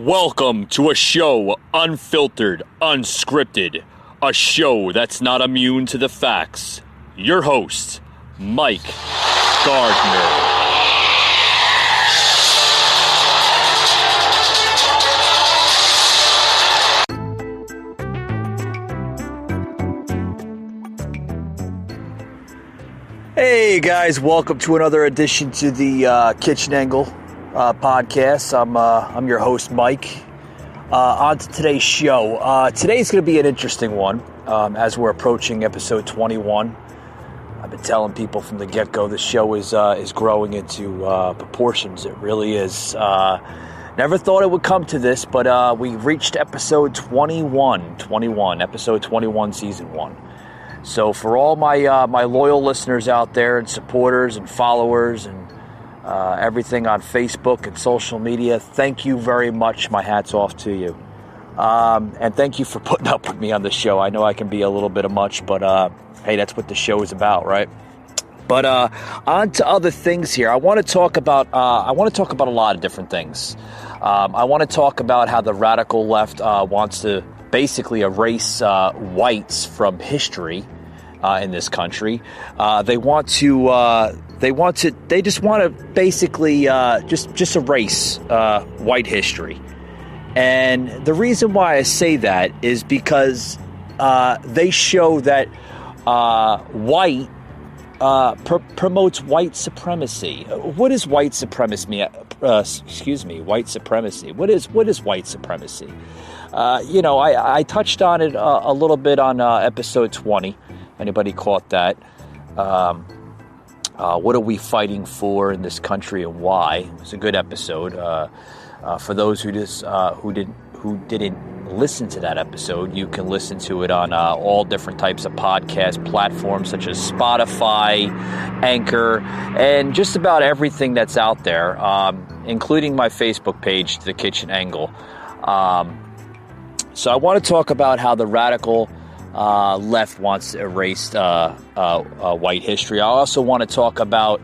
Welcome to a show unfiltered, unscripted, a show that's not immune to the facts. Your host, Mike Gardner. Hey guys, welcome to another edition to the Kitchen Angle podcast. I'm your host, Mike. On to today's show. Today's going to be an interesting one as we're approaching episode 21. I've been telling people from the get-go the show is growing into proportions. It really is. Never thought it would come to this, but we reached episode 21, episode 21, season 1. So for all my loyal listeners out there and supporters and followers and everything on Facebook and social media, thank you very much. My hat's off to you. And thank you for putting up with me on the show. I know I can be a little bit of much, but hey, that's what the show is about, right? But on to other things here. I want to talk about a lot of different things. I want to talk about how the radical left wants to basically erase whites from history in this country. They just want to basically just erase white history. And the reason why I say that is because they show that white promotes white supremacy. What is white supremacy? White supremacy. What is white supremacy? I touched on it a little bit on episode 20. Anybody caught that? What are we fighting for in this country and why? It was a good episode. For those who didn't listen to that episode, you can listen to it on all different types of podcast platforms such as Spotify, Anchor, and just about everything that's out there, including my Facebook page, The Kitchen Angle. So I want to talk about how the radical left wants to erase white history. I also want to talk about,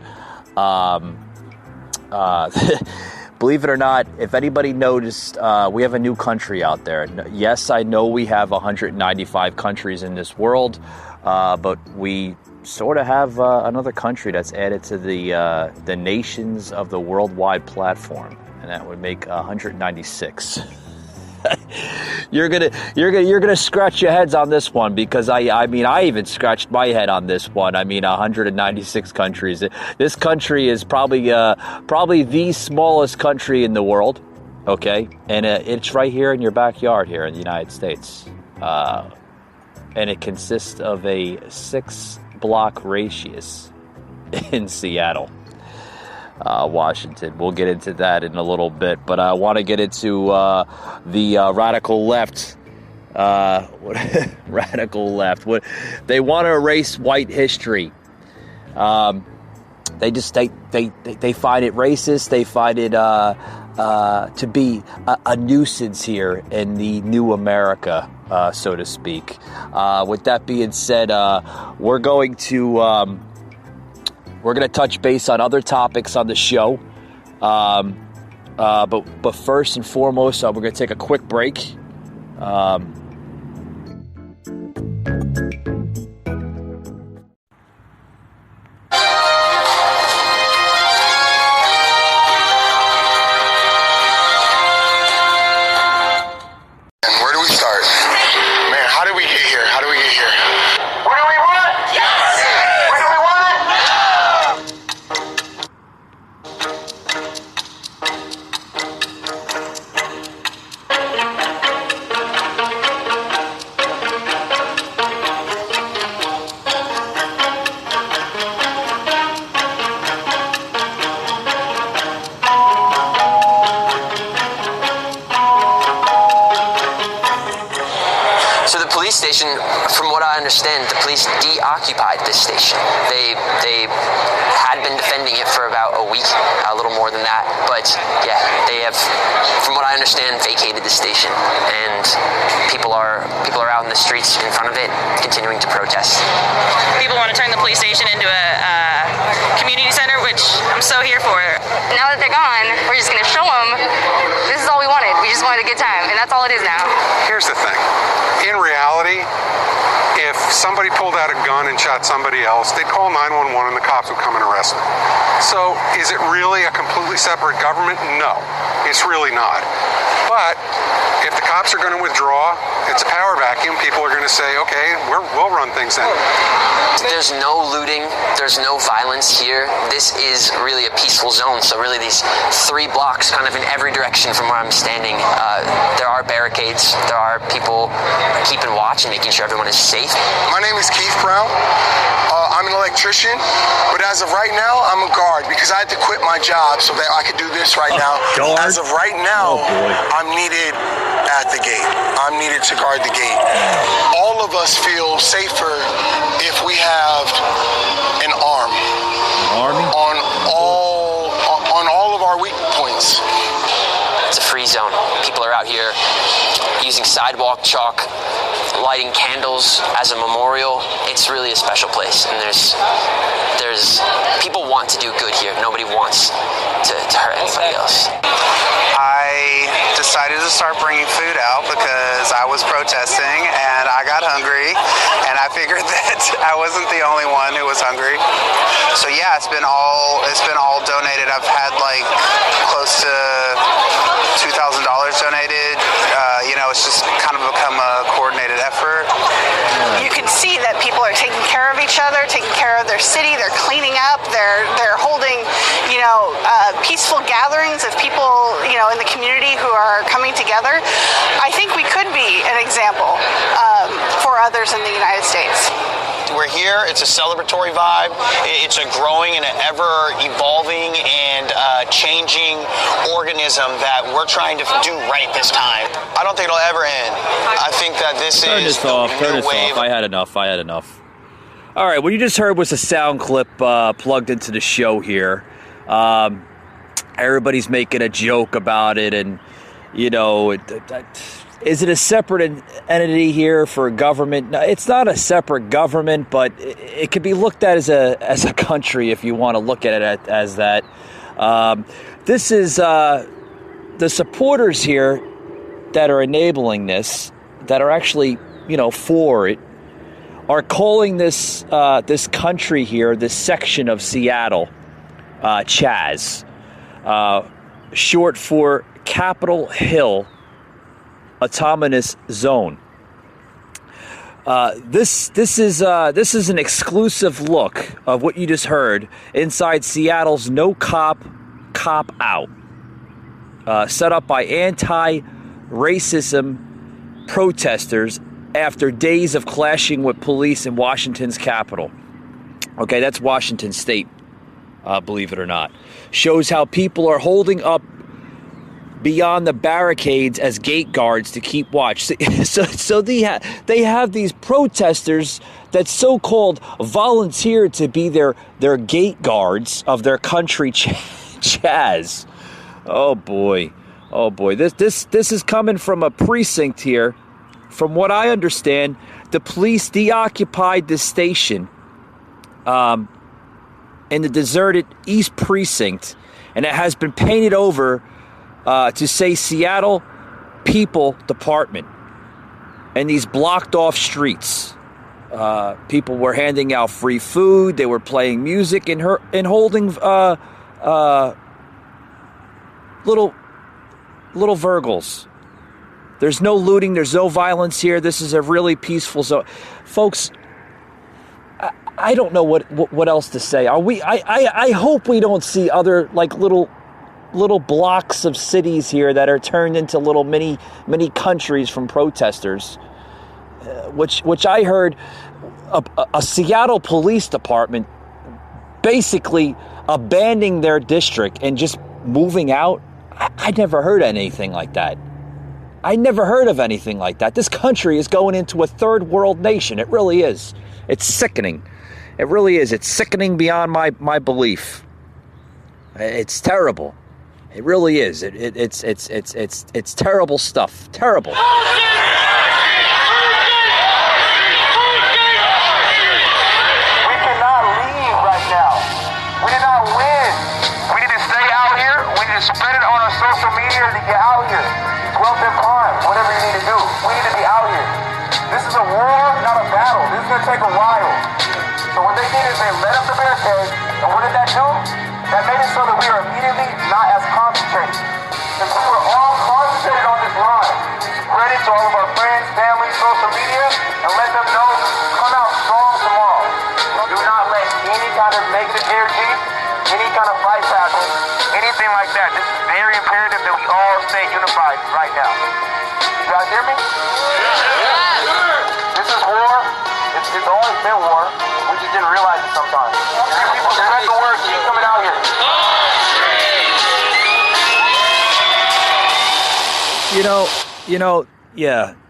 believe it or not, if anybody noticed, we have a new country out there. Yes, I know we have 195 countries in this world, but we sort of have another country that's added to the nations of the worldwide platform, and that would make 196. You're gonna scratch your heads on this one because I mean I even scratched my head on this one. I mean 196 countries. This country is probably the smallest country in the world. Okay, and it's right here in your backyard here in the United States, and it consists of a 6-block radius in Seattle, Washington. We'll get into that in a little bit, but I want to get into the radical left. Radical left. What they want to erase white history. They find it racist. They find it to be a nuisance here in the new America, so to speak. With that being said, we're going to touch base on other topics on the show. But first and foremost, we're going to take a quick break. From what I understand, the police deoccupied this station. They had been defending it for about a week, a little more than that. But yeah, they have, from what I understand, vacated the station, and people are out in the streets in front of it, continuing to protest. People want to turn the police station into a community center, which I'm so here for. Now that they're gone, we're just going to show them this is all we wanted. We just wanted had a good time, and that's all it is now. Here's the thing. In reality, if somebody pulled out a gun and shot somebody else, they'd call 911 and the cops would come and arrest them. So is it really a completely separate government? No, it's really not. But if the cops are going to withdraw, it's a power vacuum. People are going to say, okay, we'll run things then. There's no looting. There's no violence here. This is really a peaceful zone. So really these 3 blocks kind of in every direction from where I'm standing, there are barricades. There are people keeping watch and making sure everyone is safe. My name is Keith Brown. I'm an electrician, but as of right now, I'm a guard because I had to quit my job so that I could do this right now. Guard? As of right now, I'm needed at the gate. I'm needed to guard the gate. All of us feel safer if we have an arm. Army? On all of our weak points. It's a free zone. People are out here using sidewalk chalk, lighting candles as a memorial. It's really a special place, and there's people want to do good here. Nobody wants to hurt anybody else. I decided to start bringing food out because I was protesting and I got hungry, and I figured that I wasn't the only one who was hungry. So yeah, it's been all donated. I've had like close to $2,000 donated. It's just kind of become a coordinated effort. You can see that people are taking care of each other, taking care of their city. They're cleaning up. They're holding, peaceful gatherings of people, in the community who are coming together. I think we could be an example for others in the United States. We're here. It's a celebratory vibe. It's a growing and an ever-evolving and changing organism that we're trying to do right this time. I don't think it'll ever end. I think that this Turn is this off. the Turn new this wave. off. I had enough. All right, what you just heard was a sound clip plugged into the show here. Everybody's making a joke about it, and is it a separate entity here for a government? No, it's not a separate government, but it could be looked at as a country if you want to look at it as that. This is the supporters here that are enabling this, that are actually for it, are calling this this country here, this section of Seattle, Chaz, short for Capitol Hill Autonomous Zone. This is an exclusive look of what you just heard inside Seattle's No Cop Out, set up by anti-racism protesters after days of clashing with police in Washington's capital. Okay, that's Washington State, believe it or not. Shows how people are holding up beyond the barricades as gate guards to keep watch. So they have these protesters that so-called volunteered to be their gate guards of their country, Chaz. Oh boy. This is coming from a precinct here. From what I understand, the police deoccupied this station in the deserted East Precinct, and it has been painted over to say Seattle People Department. And these blocked off streets, people were handing out free food. They were playing music and holding little Virgils. There's no looting. There's no violence here. This is a really peaceful zone, folks. I don't know what else to say. I hope we don't see other little blocks of cities here that are turned into little mini countries from protesters, which I heard a Seattle police department basically abandoning their district and just moving out. I never heard anything like that. I never heard of anything like that. This country is going into a third world nation. It really is. It's sickening. It really is. It's sickening beyond my belief. It's terrible. It really is. It's terrible stuff. Terrible. We cannot leave right now. We did not win. We need to stay out here. We need to spread it on our social media to get out here. squelch and crime, whatever you need to do. We need to be out here. This is a war, not a battle. This is going to take a while. So what they did is they let up the barricade, and what did that do? That made it so that we are immediately not as concentrated. Since we were all concentrated on this line, spread it to all of our friends, family, social media, and let them know, come out strong tomorrow. Do not let any kind of negative energy, any kind of fight happen, anything like that. This is very imperative that we all stay unified right now. You guys hear me? This is war. It's always been war. We just didn't realize it sometimes. People spread the word, keep coming out here.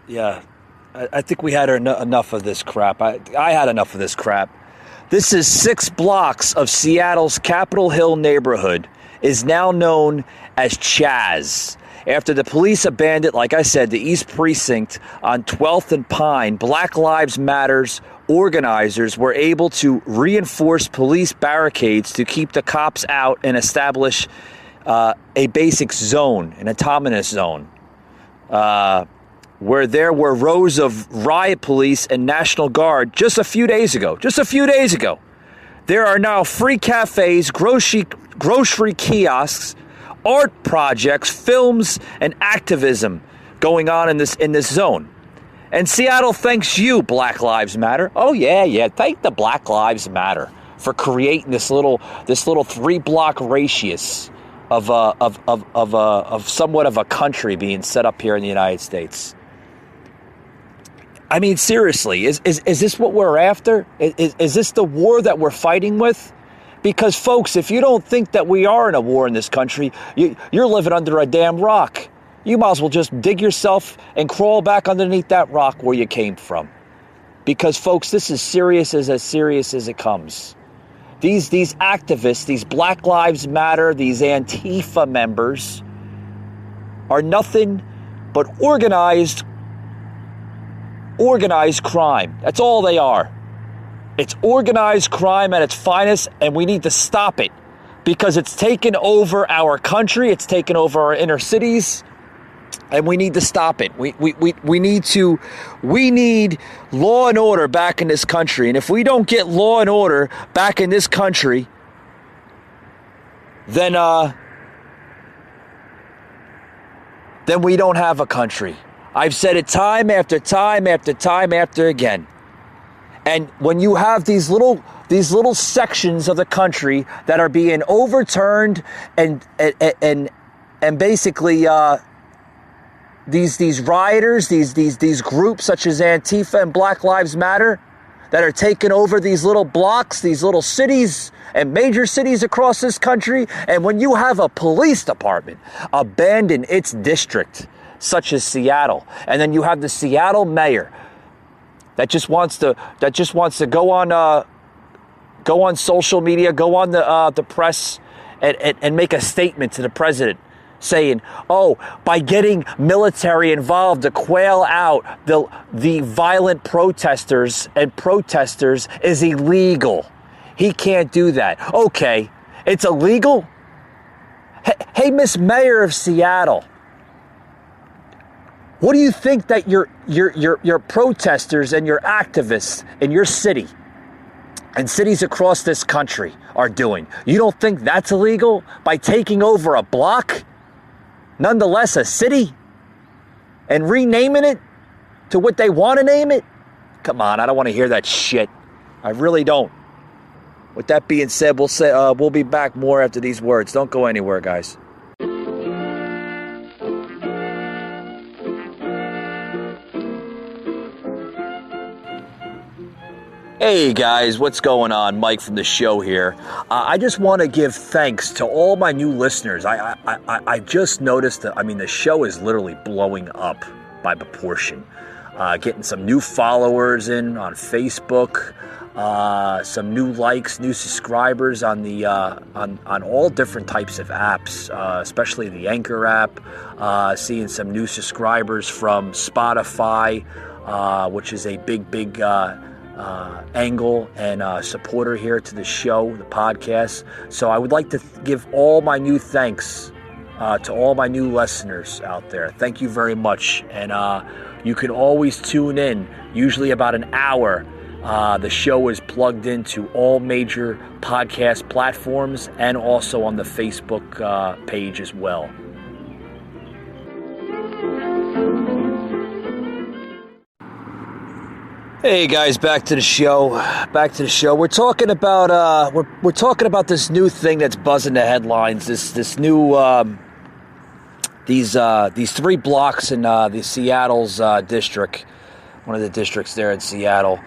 Yeah. I think we had enough of this crap. I had enough of this crap. This is 6 blocks of Seattle's Capitol Hill neighborhood is now known as Chaz. After the police abandoned, like I said, the East Precinct on 12th and Pine, Black Lives Matter's organizers were able to reinforce police barricades to keep the cops out and establish a basic zone, an autonomous zone, where there were rows of riot police and National Guard just a few days ago. There are now free cafes, grocery kiosks, art projects, films, and activism going on in this zone. And Seattle thanks you, Black Lives Matter. Oh yeah. Thank the Black Lives Matter for creating this little 3-block radius of somewhat of a country being set up here in the United States. I mean, seriously, is this what we're after? Is this the war that we're fighting with? Because, folks, if you don't think that we are in a war in this country, you're living under a damn rock. You might as well just dig yourself and crawl back underneath that rock where you came from. Because, folks, this is serious as it comes. These activists, these Black Lives Matter, these Antifa members are nothing but organized crime. That's all they are. It's organized crime at its finest, and we need to stop it because it's taken over our country. It's taken over our inner cities, and we need to stop it. We need law and order back in this country. And if we don't get law and order back in this country, then we don't have a country. I've said it time after time again. And when you have these little sections of the country that are being overturned and basically these rioters, these groups such as Antifa and Black Lives Matter that are taking over these little blocks, these little cities and major cities across this country, and when you have a police department abandon its district, such as Seattle, and then you have the Seattle mayor that just wants to go on social media, go on the press, and make a statement to the president saying, "Oh, by getting military involved to quail out the violent protesters is illegal. He can't do that." Okay, it's illegal. Hey, Miss Mayor of Seattle, what do you think that your protesters and your activists in your city and cities across this country are doing? You don't think that's illegal by taking over a block, nonetheless a city, and renaming it to what they want to name it? Come on, I don't want to hear that shit. I really don't. With that being said, we'll be back more after these words. Don't go anywhere, guys. Hey guys, what's going on? Mike from the show here. I just want to give thanks to all my new listeners. I just noticed that, the show is literally blowing up by proportion. Getting some new followers in on Facebook, some new likes, new subscribers on the on all different types of apps, especially the Anchor app. Seeing some new subscribers from Spotify, which is a big angle and supporter here to the show, the podcast. So I would like to give all my new thanks to all my new listeners out there. Thank you very much. And you can always tune in, usually about an hour. The show is plugged into all major podcast platforms and also on the Facebook page as well. Hey guys, back to the show. We're talking about we're talking about this new thing that's buzzing the headlines. This new these 3 blocks in the Seattle's district, one of the districts there in Seattle,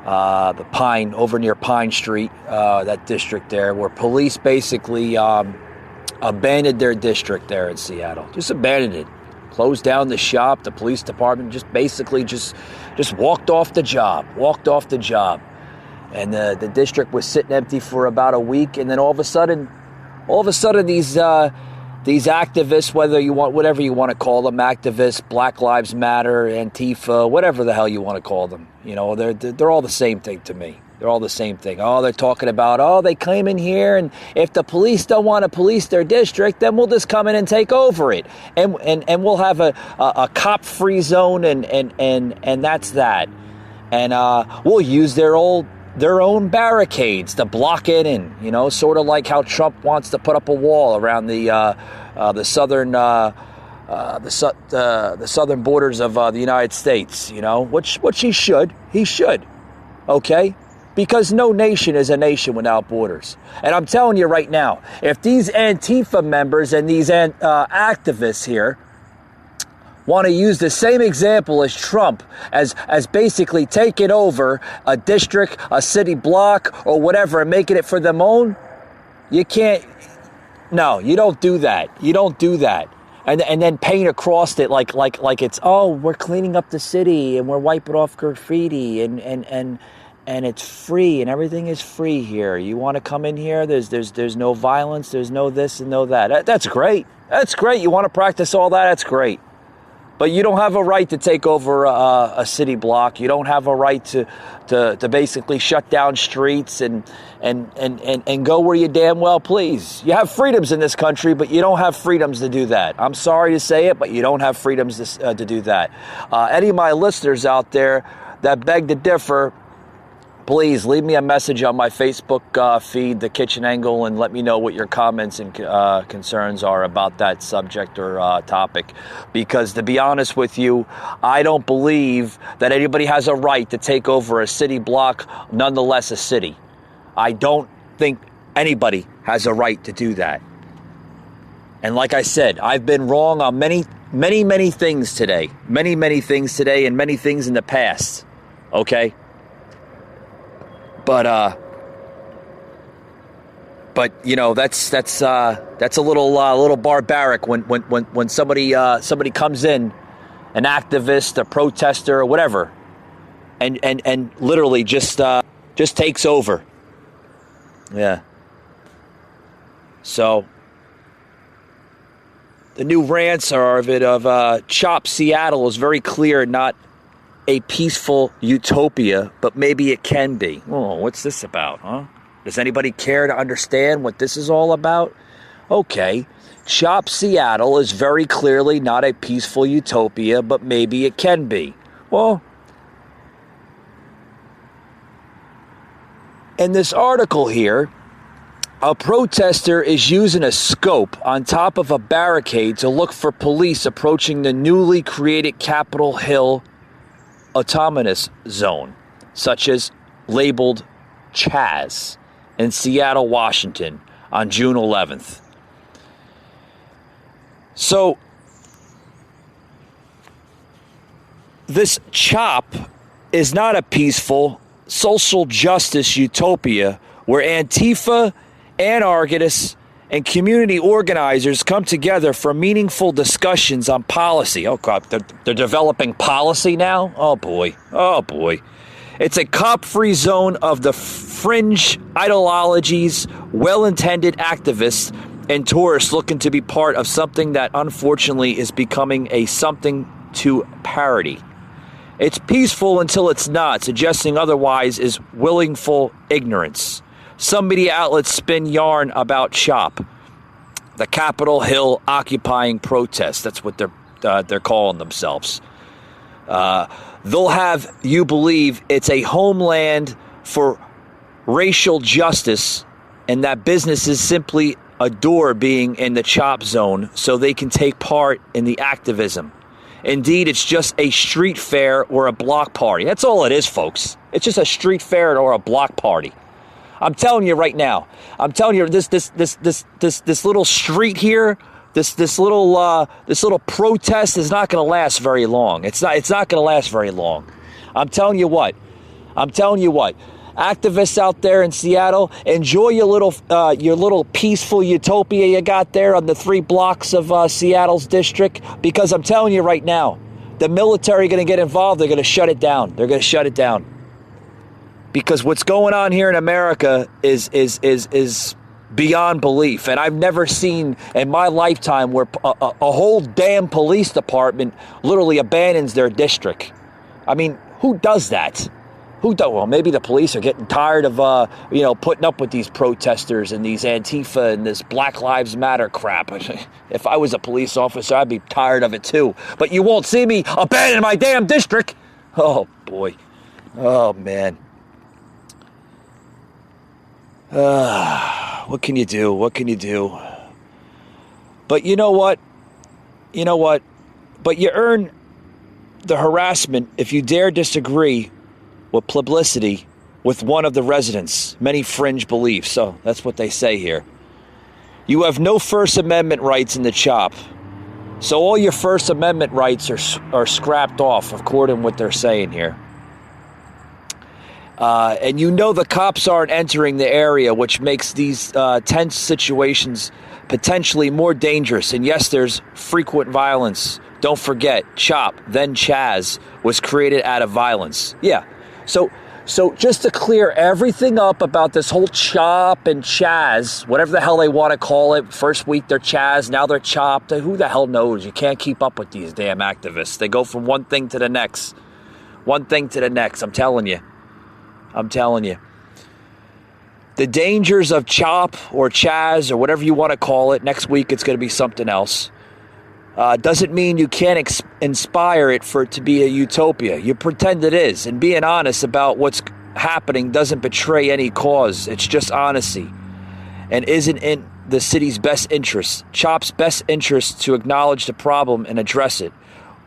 the Pine, over near Pine Street, that district there, where police basically abandoned their district there in Seattle. Just abandoned it. Closed down the shop. The police department just basically just walked off the job. And the district was sitting empty for about a week, and then all of a sudden these activists, whatever you want to call them, activists, Black Lives Matter, Antifa, whatever the hell you want to call them, they're all the same thing to me. They're all the same thing. Oh, they're talking about, they came in here, and if the police don't want to police their district, then we'll just come in and take over it, and we'll have a cop-free zone, and that's that, and we'll use their own barricades to block it in, sort of like how Trump wants to put up a wall around the southern the southern borders of the United States, which he should, okay. Because no nation is a nation without borders. And I'm telling you right now, if these Antifa members and these activists here want to use the same example as Trump, as basically taking over a district, a city block, or whatever, and making it for them own, you can't. No, you don't do that. And then paint across it like it's, we're cleaning up the city and we're wiping off graffiti and it's free and everything is free here. You want to come in here? There's no violence. There's no this and no that. That's great. You want to practice all that? That's great. But you don't have a right to take over a city block. You don't have a right to basically shut down streets and go where you damn well please. You have freedoms in this country, but you don't have freedoms to do that. I'm sorry to say it, but you don't have freedoms to do that. Any of my listeners out there that beg to differ, please leave me a message on my Facebook feed, The Kitchen Angle, and let me know what your comments and concerns are about that subject or topic. Because to be honest with you, I don't believe that anybody has a right to take over a city block, nonetheless a city. I don't think anybody has a right to do that. And like I said, I've been wrong on many things today. Many things today and many things in the past. Okay? But that's a little barbaric when somebody comes in, an activist, a protester, or whatever, and literally just takes over. Yeah. So the new rants are of Chop Seattle is very clear, not a peaceful utopia, but maybe it can be. Oh, what's this about, huh? Does anybody care to understand what this is all about? Okay, Chop Seattle is very clearly not a peaceful utopia, but maybe it can be. Well, in this article here, a protester is using a scope on top of a barricade to look for police approaching the newly created Capitol Hill autonomous zone, such as labeled Chaz in Seattle, Washington on June 11th. So this CHOP is not a peaceful social justice utopia where Antifa, anarchists, and community organizers come together for meaningful discussions on policy. Oh, God, they're developing policy now? Oh, boy. It's a cop-free zone of the fringe ideologies, well-intended activists, and tourists looking to be part of something that unfortunately is becoming a something to parody. It's peaceful until it's not. Suggesting otherwise is willful ignorance. Some media outlets spin yarn about CHOP. the Capitol Hill occupying protest. That's what they're calling themselves. They'll have you believe it's a homeland for racial justice, and that businesses simply adore being in the chop zone so they can take part in the activism. Indeed, it's just a street fair or a block party. That's all it is, folks. It's just a street fair or a block party. I'm telling you right now. I'm telling you, this little street here, this little protest is not going to last very long. It's not going to last very long. I'm telling you what. Activists out there in Seattle, enjoy your little peaceful utopia you got there on the 3 blocks of Seattle's district, because I'm telling you right now, the military are going to get involved. They're going to shut it down. Because what's going on here in America is beyond belief. And I've never seen in my lifetime where a whole damn police department literally abandons their district. I mean, who does that? Well, maybe the police are getting tired of, putting up with these protesters and these Antifa and this Black Lives Matter crap. If I was a police officer, I'd be tired of it too. But you won't see me abandon my damn district. Oh, boy. Oh, man. What can you do? But you know what? But you earn the harassment if you dare disagree with publicity with one of the residents' many fringe beliefs. So that's what they say here. You have no First Amendment rights in the CHOP. So all your First Amendment rights are scrapped off, according to what they're saying here. And the cops aren't entering the area, which makes these tense situations potentially more dangerous. And yes, there's frequent violence. Don't forget, CHOP, then Chaz, was created out of violence. Yeah. So just to clear everything up about this whole CHOP and Chaz, whatever the hell they want to call it. First week they're Chaz, now they're CHOP. Who the hell knows? You can't keep up with these damn activists. They go from one thing to the next. I'm telling you. The dangers of CHOP or Chaz or whatever you want to call it, next week it's going to be something else, doesn't mean you can't inspire it for it to be a utopia. You pretend it is, and being honest about what's happening doesn't betray any cause. It's just honesty, and isn't in the city's best interest, CHOP's best interest, to acknowledge the problem and address it.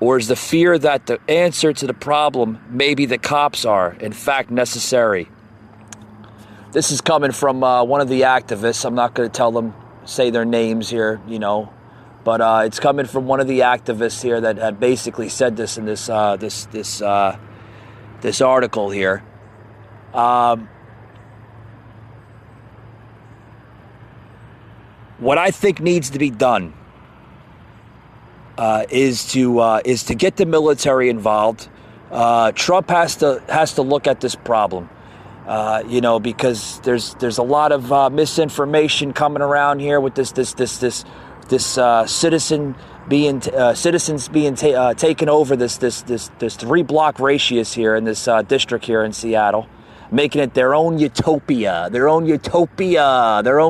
Or is the fear that the answer to the problem maybe the cops are, in fact, necessary? This is coming from one of the activists. I'm not going to say their names here, but it's coming from one of the activists here that had basically said this in this article here. What I think needs to be done is to get the military involved. Trump has to look at this problem, because there's a lot of misinformation coming around here with this citizens being taken over this 3-block radius here in this district here in Seattle, making it their own utopia, their own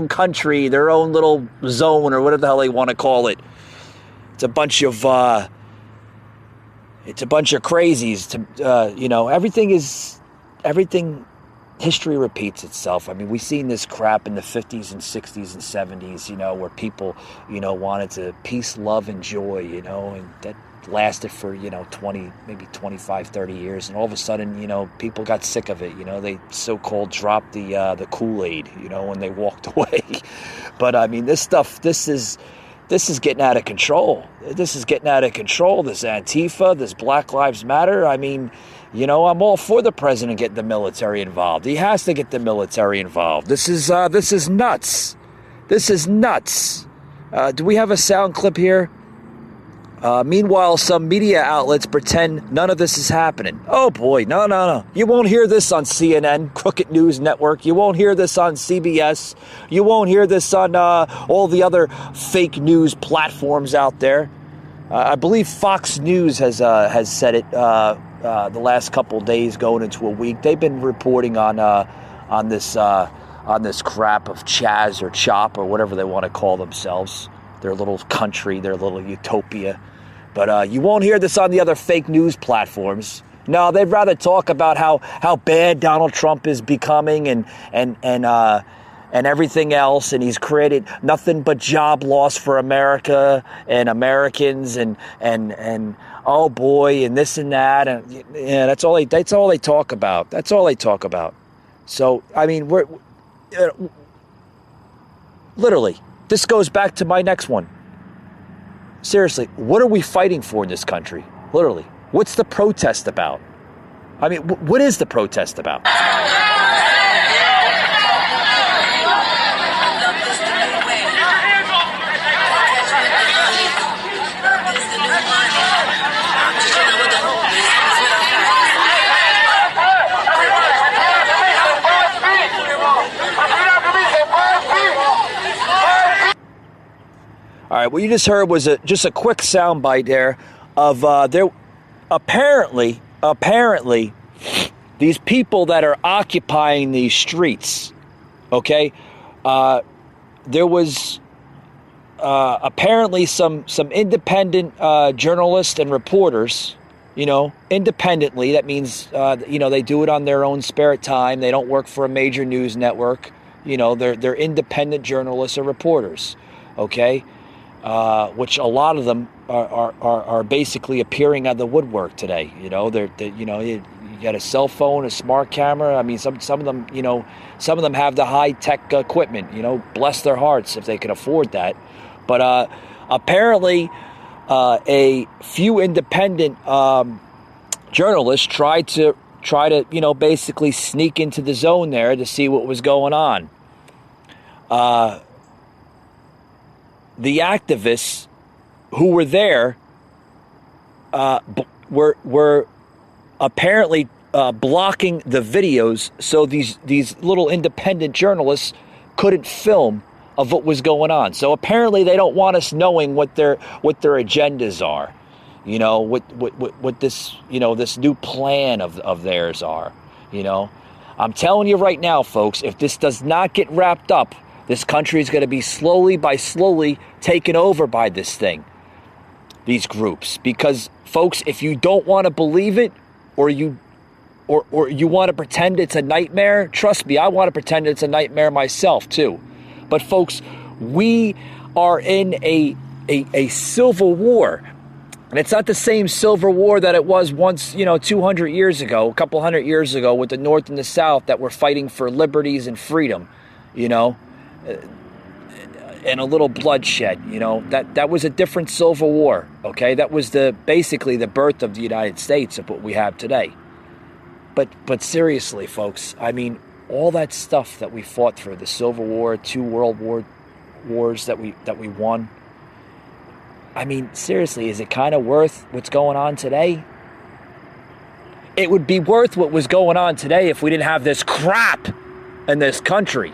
country, their own little zone, or whatever the hell they want to call it. It's a bunch of crazies. Everything. History repeats itself. I mean, we've seen this crap in the 50s and 60s and 70s, where people, wanted to peace, love, and joy, and that lasted for, 20, maybe 25, 30 years. And all of a sudden, people got sick of it. They so-called dropped the Kool-Aid, when they walked away. But I mean, this is getting out of control. This Antifa, this Black Lives Matter. I mean, I'm all for the president getting the military involved. He has to get the military involved. This is nuts. Do we have a sound clip here? Meanwhile, some media outlets pretend none of this is happening. Oh boy, no. You won't hear this on CNN, Crooked News Network. You won't hear this on CBS. You won't hear this on all the other fake news platforms out there. I believe Fox News has said it the last couple of days, going into a week. They've been reporting on this on this crap of Chaz or Chop or whatever they want to call themselves, their little country, their little utopia. But you won't hear this on the other fake news platforms. No, they'd rather talk about how bad Donald Trump is becoming and everything else, and he's created nothing but job loss for America and Americans, and oh boy, and this and that, and yeah, that's all they talk about. That's all they talk about. So I mean, we're literally, this goes back to my next one. Seriously, what are we fighting for in this country? Literally, what's the protest about? I mean, what is the protest about? All right, what you just heard was just a quick soundbite there of there. Apparently, these people that are occupying these streets, okay, there was apparently some independent journalists and reporters, independently. That means, they do it on their own spare time. They don't work for a major news network. They're independent journalists or reporters, okay, which a lot of them are basically appearing out of the woodwork today. You got a cell phone, a smart camera. I mean, some of them, some of them have the high tech equipment. Bless their hearts if they can afford that. But apparently, a few independent journalists tried to basically sneak into the zone there to see what was going on. The activists who were there were apparently blocking the videos, so these little independent journalists couldn't film of what was going on. So apparently they don't want us knowing what their agendas are, what this this new plan of theirs are. I'm telling you right now, folks, if this does not get wrapped up, this country is going to be slowly taken over by this thing, these groups. Because, folks, if you don't want to believe it, or you want to pretend it's a nightmare, trust me, I want to pretend it's a nightmare myself too. But, folks, we are in a civil war. And it's not the same civil war that it was once, 200 years ago, a couple hundred years ago, with the North and the South that were fighting for liberties and freedom, and a little bloodshed. That was a different civil war, okay? That was basically the birth of the United States, of what we have today. But seriously, folks, I mean, all that stuff that we fought through, the Civil War, 2 world wars that we won, I mean, seriously, is it kind of worth what's going on today? It would be worth what was going on today if we didn't have this crap in this country.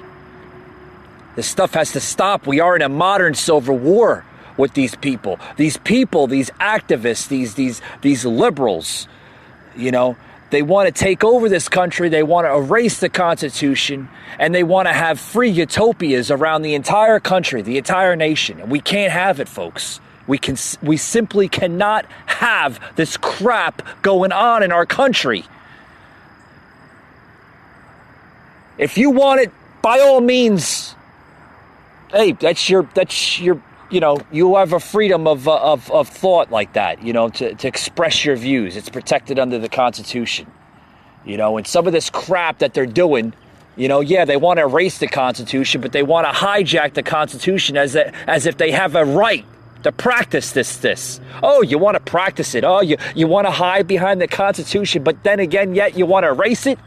This stuff has to stop. We are in a modern civil war with these people. These activists, these liberals, they want to take over this country. They want to erase the Constitution, and they want to have free utopias around the entire country, the entire nation. And we can't have it, folks. We simply cannot have this crap going on in our country. If you want it, by all means, hey, that's your you have a freedom of thought like that, to express your views. It's protected under the Constitution, and some of this crap that they're doing, they want to erase the Constitution, but they want to hijack the Constitution as if they have a right to practice this. Oh, you want to practice it. Oh, you want to hide behind the Constitution, but then again, yet you want to erase it.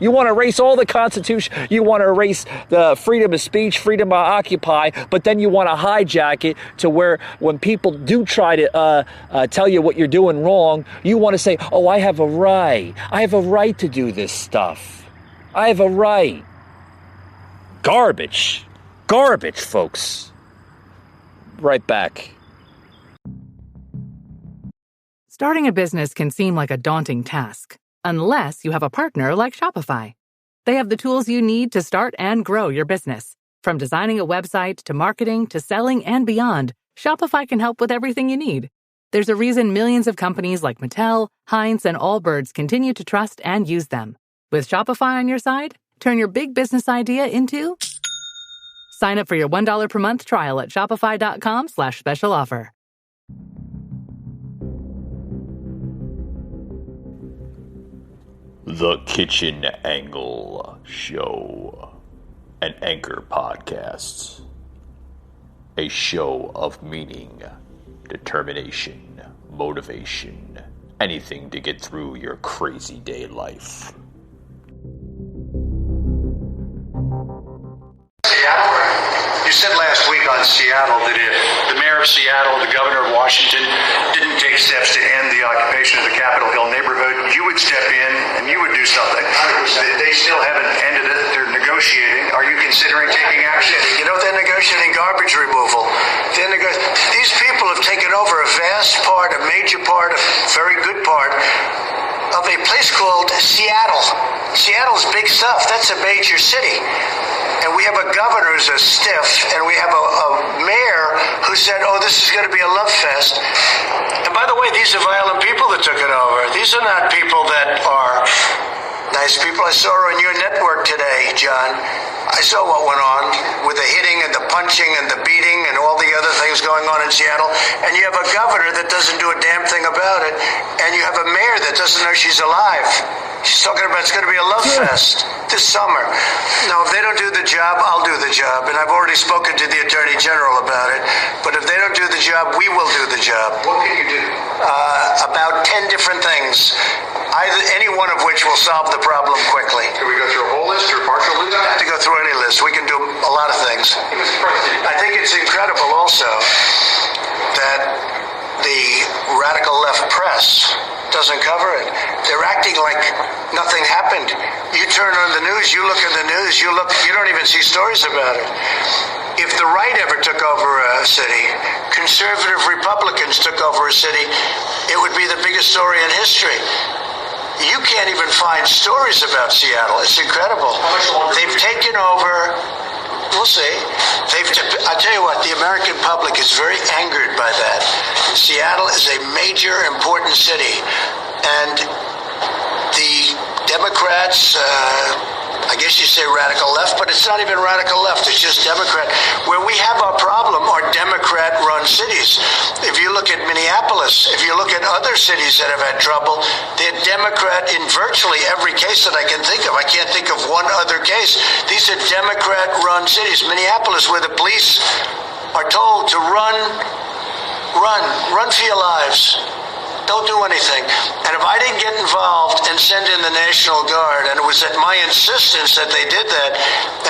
You want to erase all the Constitution. You want to erase the freedom of speech, freedom to occupy, but then you want to hijack it to where when people do try to tell you what you're doing wrong, you want to say, oh, I have a right. I have a right to do this stuff. I have a right. Garbage, folks. Right back. Starting a business can seem like a daunting task, unless you have a partner like Shopify. They have the tools you need to start and grow your business. From designing a website to marketing to selling and beyond, Shopify can help with everything you need. There's a reason millions of companies like Mattel, Heinz, and Allbirds continue to trust and use them. With Shopify on your side, turn your big business idea into... Sign up for your $1 per month trial at shopify.com/special offer. The Kitchen Angle Show, an Anchor podcast, a show of meaning, determination, motivation, anything to get through your crazy day life. You said last week on Seattle that if the mayor of Seattle, the governor of Washington, didn't take steps to end the occupation of the Capitol Hill neighborhood, you would step in and you would do something. They still haven't ended it. They're negotiating. Are you considering taking action? You know, they're negotiating garbage removal. These people have taken over a vast part, a major part, a very good part of a place called Seattle. Seattle's big stuff. That's a major city. And we have a governor who's a stiff, and we have a mayor who said, oh, this is going to be a love fest. And by the way, these are violent people that took it over. These are not people that are nice people. I saw on your network today, John. I saw what went on with the hitting and the punching and the beating and all the other things going on in Seattle. And you have a governor that doesn't do a damn thing about it. And you have a mayor that doesn't know she's alive. She's talking about it's going to be a love fest this summer. Now, if they don't do the job, I'll do the job. And I've already spoken to the Attorney General about it. But if they don't do the job, we will do the job. What can you do? About 10 different things, any one of which will solve the problem quickly. Can we go through a whole list or partial list? We don't have to go through any list. We can do a lot of things. I think it's incredible also that the radical left press doesn't cover it. They're acting like nothing happened. You turn on the news, you look at the news, you don't even see stories about it. If the right ever took over a city, conservative Republicans took over a city, it would be the biggest story in history. You can't even find stories about Seattle. It's incredible. They've taken over. We'll see. I'll tell you what, the American public is very angered by that. Seattle is a major, important city. And the Democrats, I guess you say radical left, but it's not even radical left. It's just Democrat. Where we have our problem are Democrat-run cities. If you look at Minneapolis, if you look at other cities that have had trouble, they're Democrat in virtually every case that I can think of. I can't think of one other case. These are Democrat-run cities. Minneapolis, where the police are told to run for your lives. Don't do anything. And if I didn't get involved and send in the National Guard, and it was at my insistence that they did that,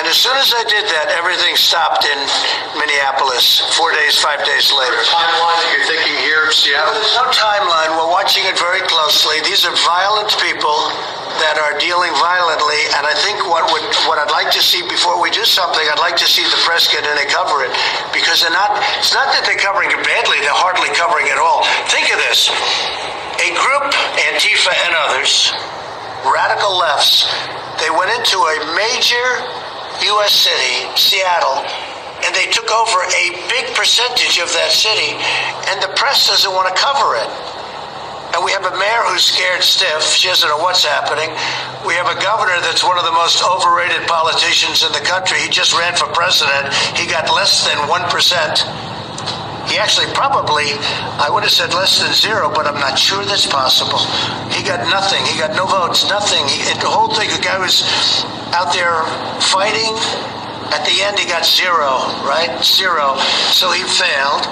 and as soon as I did that, everything stopped in Minneapolis 4 days, 5 days later. Is there a timeline that you're thinking here in Seattle? There's no timeline. We're watching it very closely. These are violent people that are dealing violently, and I think what I'd like to see before we do something, I'd like to see the press get in and cover it, because it's not that they're covering it badly, they're hardly covering it all. Think of this. A group, Antifa and others, radical lefts, they went into a major U.S. city, Seattle, and they took over a big percentage of that city, and the press doesn't want to cover it. And we have a mayor who's scared stiff. She doesn't know what's happening. We have a governor that's one of the most overrated politicians in the country. He just ran for president. He got less than 1%. He actually probably, I would have said less than 0, but I'm not sure that's possible. He got nothing. He got no votes, nothing. The whole thing, the guy was out there fighting. At the end, he got 0, right? 0. So he failed.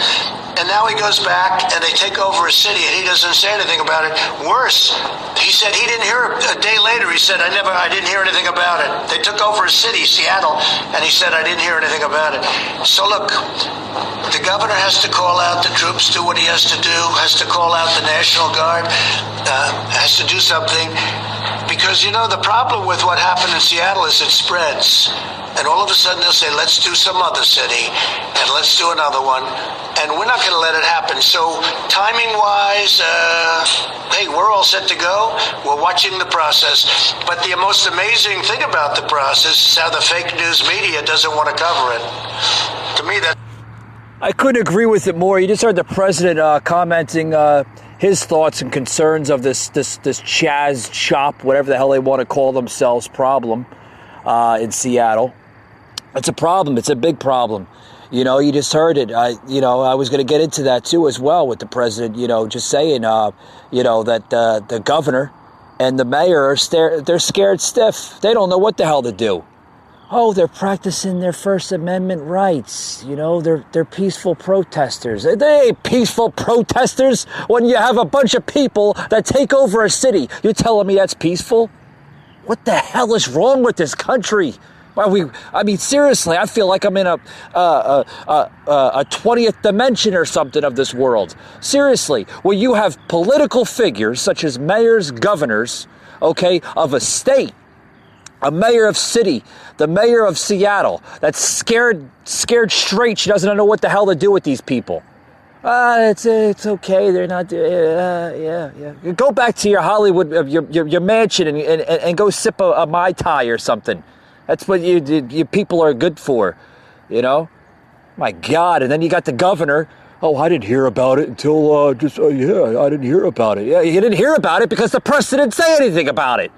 And now he goes back and they take over a city and he doesn't say anything about it. Worse, he said he didn't hear it. A day later, he said, I didn't hear anything about it. They took over a city, Seattle, and he said, I didn't hear anything about it. So look, the governor has to call out the troops, do what he has to do, has to call out the National Guard, has to do something. Because, the problem with what happened in Seattle is it spreads. And all of a sudden they'll say, let's do some other city, and let's do another one. And we're not going to let it happen. So timing-wise, hey, we're all set to go. We're watching the process. But the most amazing thing about the process is how the fake news media doesn't want to cover it. To me, that... I couldn't agree with it more. You just heard the president commenting his thoughts and concerns of this Chaz chop, whatever the hell they want to call themselves, problem in Seattle. It's a problem. It's a big problem. You just heard it. I was going to get into that too as well with the president, just saying, that the governor and the mayor they're scared stiff. They don't know what the hell to do. Oh, they're practicing their First Amendment rights. They're peaceful protesters. They ain't peaceful protesters when you have a bunch of people that take over a city. You're telling me that's peaceful? What the hell is wrong with this country? Seriously, I feel like I'm in a 20th dimension or something of this world. Seriously, where you have political figures such as mayors, governors, of a state, a mayor of city, the mayor of Seattle, that's scared straight. She doesn't know what the hell to do with these people. It's okay. They're not. Yeah. Go back to your Hollywood, your mansion, and go sip a Mai Tai or something. That's what you people are good for, My God. And then you got the governor. Oh, I didn't hear about it until I didn't hear about it. Yeah, you didn't hear about it because the press didn't say anything about it.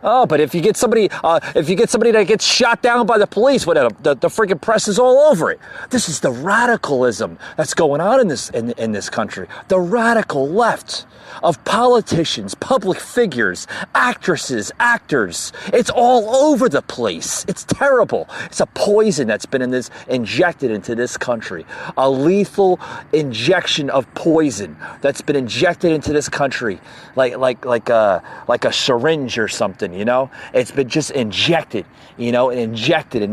Oh, but if you get somebody that gets shot down by the police, whatever, the freaking press is all over it. This is the radicalism that's going on in this country. The radical left of politicians, public figures, actresses, actors. It's all over the place. It's terrible. It's a poison that's been injected into this country. A lethal injection of poison that's been injected into this country, like a syringe or something. It's been just injected, and injected, and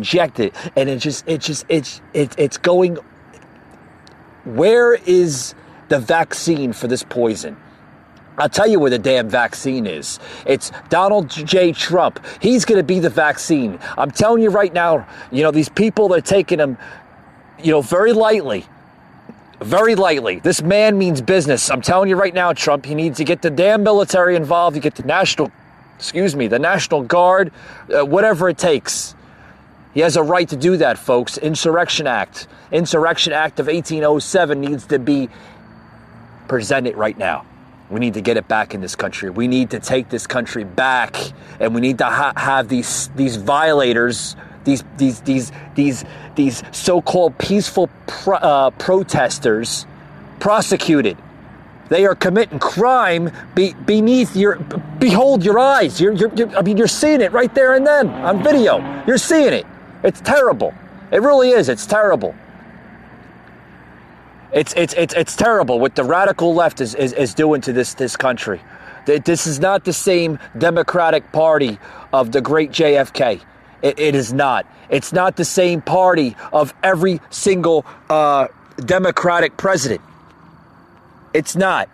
it's going. Where is the vaccine for this poison? I'll tell you where the damn vaccine is. It's Donald J. Trump. He's going to be the vaccine. I'm telling you right now, these people are taking him, very lightly. Very lightly. This man means business. I'm telling you right now, Trump, he needs to get the damn military involved. You get the National Guard, whatever it takes. He has a right to do that, folks. Insurrection Act of 1807 needs to be presented right now. We need to get it back in this country. We need to take this country back, and we need to have these violators, these so-called peaceful protesters prosecuted. They are committing crime behold your eyes. You're seeing it right there and then on video. You're seeing it. It's terrible. It really is. It's terrible. It's terrible what the radical left is doing to this country. This is not the same Democratic Party of the great JFK. It is not. It's not the same party of every single Democratic president. It's not.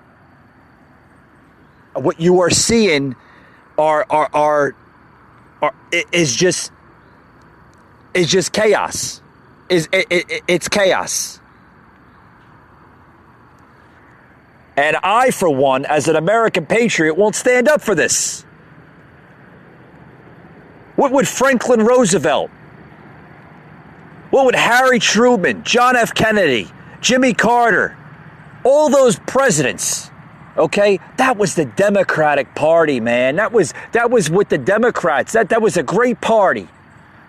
What you are seeing is just chaos. It's chaos. And I, for one, as an American patriot, won't stand up for this. What would Franklin Roosevelt, what would Harry Truman, John F. Kennedy, Jimmy Carter, all those presidents, okay? That was the Democratic Party, man. That was with the Democrats. That was a great party.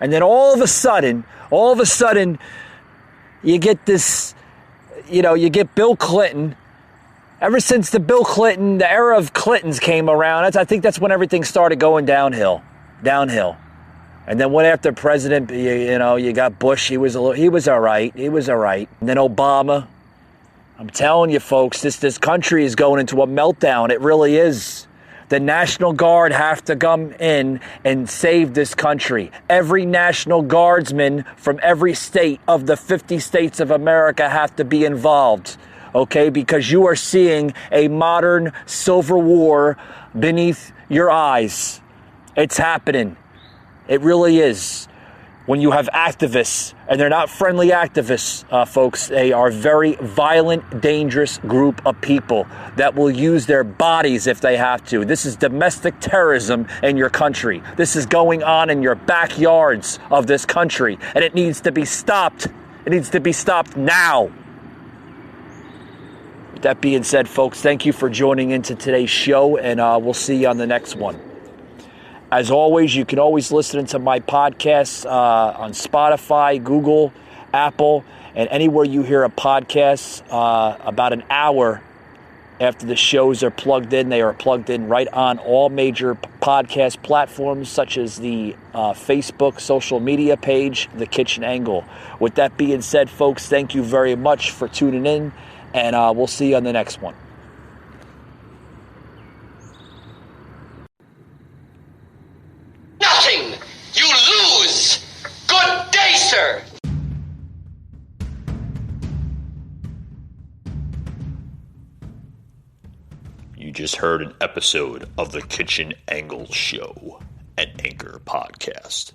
And then all of a sudden, you get this, you get Bill Clinton. Ever since the era of Clintons came around, I think that's when everything started going downhill. And then what after President, you got Bush, he was all right. And then Obama. I'm telling you, folks, this country is going into a meltdown. It really is. The National Guard have to come in and save this country. Every National Guardsman from every state of the 50 states of America have to be involved. Okay, because you are seeing a modern civil war beneath your eyes. It's happening. It really is. When you have activists, and they're not friendly activists, folks, they are very violent, dangerous group of people that will use their bodies if they have to. This is domestic terrorism in your country. This is going on in your backyards of this country, and it needs to be stopped. It needs to be stopped now. With that being said, folks, thank you for joining into today's show, and we'll see you on the next one. As always, you can always listen to my podcasts on Spotify, Google, Apple, and anywhere you hear a podcast. About an hour after the shows are plugged in, they are plugged in right on all major podcast platforms, such as the Facebook social media page, The Kitchen Angle. With that being said, folks, thank you very much for tuning in, and we'll see you on the next one. Nothing! You lose! Good day, sir! You just heard an episode of The Kitchen Angle Show, an Anchor podcast.